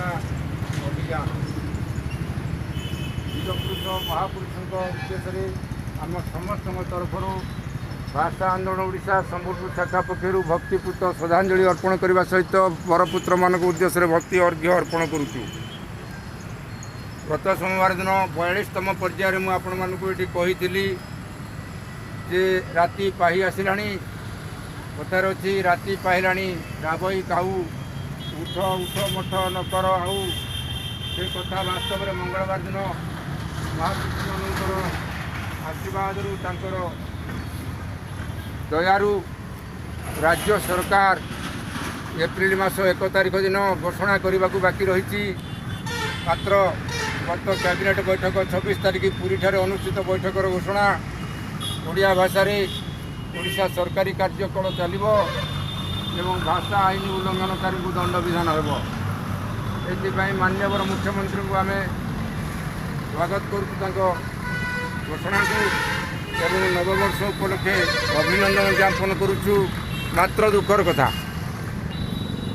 भाषा अभियान वीरपुरुष महापुरुषों उद्देश्य आम समस्त तरफ भाषा आंदोलन ओडिशा संबलपुर शाखा पक्षर भक्तिपूत श्रद्धांजलि अर्पण करने सहित बरपुत्र मान उद्देश्य भक्ति अर्घ्य अर्पण करुचु। गत सोमवार दिन 42तम पर्यायर मुझे कही जे राति पाही आसला कथार अच्छी राति पाइला राबई काऊ उठ उठ मठ नकर आऊ से कथा वास्तव में मंगलवार दिन महापुरुष मान आशीर्वाद दयारु राज्य सरकार एप्रिल मास 1 तारिख दिन घोषणा करने को बाकी रही। मात्र गत कैबिनेट बैठक 26 तारिख पुरी ठारे अनुष्ठित बैठकर घोषणा ओडिया भाषा रे ओडिशा सरकारी कार्यकल चलो एवं भाषा आईन उल्लंघनकारी को दंड विधान हो। माननीय मुख्यमंत्री को आम स्वागत करूँ घोषणा को एवं नववर्ष उपलक्षे अभिनंदन ज्ञापन करुचु। मात्र दुखर कथा